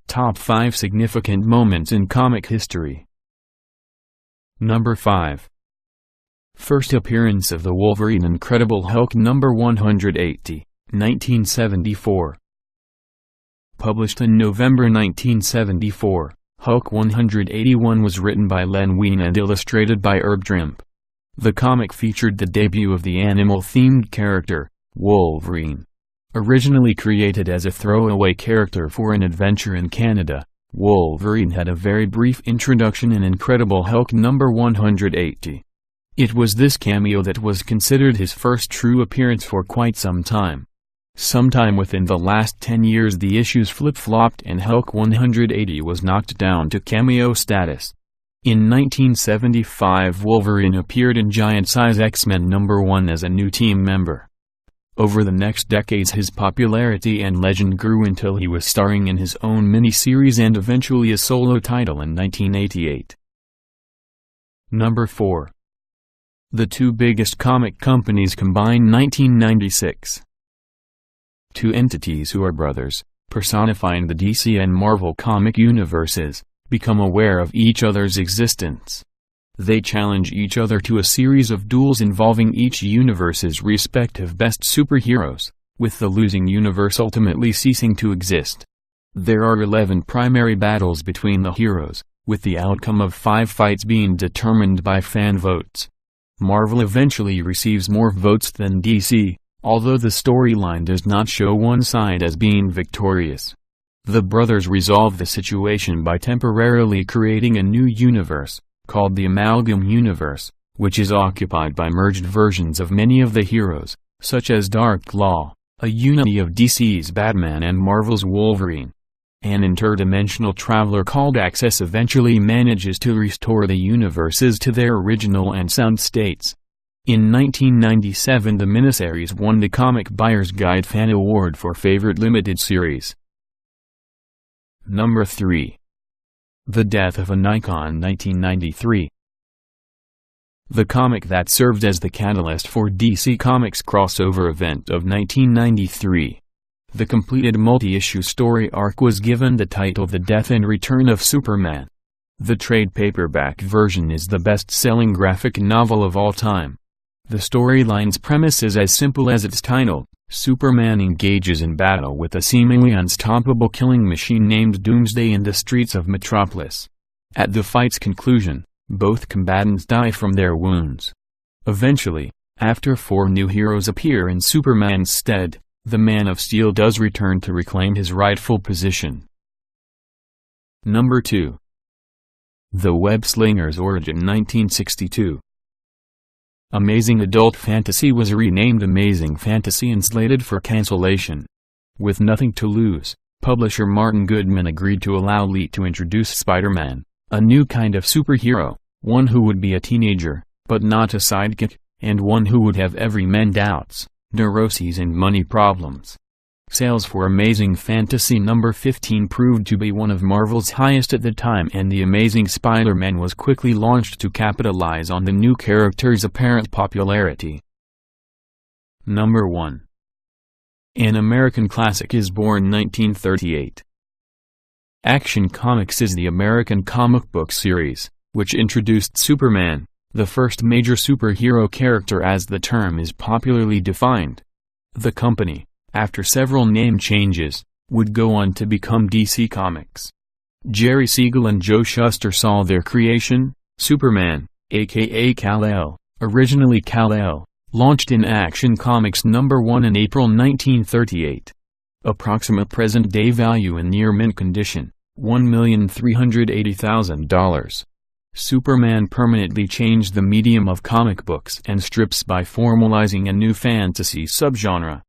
Top 5 Significant Moments in Comic History. Number 5. First appearance of the Wolverine Incredible Hulk number 180, 1974. Published in November 1974, Hulk 181 was written by Len Wein and illustrated by Herb Trimpe. The comic featured the debut of the animal-themed character, Wolverine. Originally created as a throwaway character for an adventure in Canada, Wolverine had a very brief introduction in Incredible Hulk number 180. It was this cameo that was considered his first true appearance for quite some time. Sometime within the last 10 years the issues flip-flopped and Hulk 180 was knocked down to cameo status. In 1975 Wolverine appeared in Giant Size X-Men number 1 as a new team member. Over the next decades his popularity and legend grew until he was starring in his own mini-series and eventually a solo title in 1988. Number 4. The two biggest comic companies combined 1996. Two entities who are brothers, personifying the DC and Marvel comic universes, become aware of each other's existence. They challenge each other to a series of duels involving each universe's respective best superheroes, with the losing universe ultimately ceasing to exist. There are 11 primary battles between the heroes, with the outcome of 5 fights being determined by fan votes. Marvel eventually receives more votes than DC, although the storyline does not show one side as being victorious. The brothers resolve the situation by temporarily creating a new universe, called the Amalgam Universe, which is occupied by merged versions of many of the heroes, such as Dark Claw, a unity of DC's Batman and Marvel's Wolverine. An interdimensional traveler called Access eventually manages to restore the universes to their original and sound states. In 1997 the miniseries won the Comic Buyer's Guide Fan Award for Favorite Limited Series. Number 3. The Death of an Icon 1993. The comic that served as the catalyst for DC Comics' crossover event of 1993. The completed multi-issue story arc was given the title The Death and Return of Superman. The trade paperback version is the best-selling graphic novel of all time. The storyline's premise is as simple as its title. Superman engages in battle with a seemingly unstoppable killing machine named Doomsday in the streets of Metropolis. At the fight's conclusion, both combatants die from their wounds. Eventually, after 4 new heroes appear in Superman's stead, the Man of Steel does return to reclaim his rightful position. Number 2. The Web-Slingers Origin 1962. Amazing Adult Fantasy was renamed Amazing Fantasy and slated for cancellation. With nothing to lose, publisher Martin Goodman agreed to allow Lee to introduce Spider-Man, a new kind of superhero, one who would be a teenager, but not a sidekick, and one who would have everyman doubts, neuroses and money problems. Sales for Amazing Fantasy number 15 proved to be one of Marvel's highest at the time, and The Amazing Spider-Man was quickly launched to capitalize on the new character's apparent popularity. Number 1. An American Classic is born 1938. Action Comics is the American comic book series, which introduced Superman, the first major superhero character as the term is popularly defined. The company, after several name changes, would go on to become DC Comics. Jerry Siegel and Joe Shuster saw their creation, Superman, aka Kal-El, originally Kal-El, launched in Action Comics number 1 in April 1938. Approximate present-day value in near mint condition, $1,380,000. Superman permanently changed the medium of comic books and strips by formalizing a new fantasy subgenre.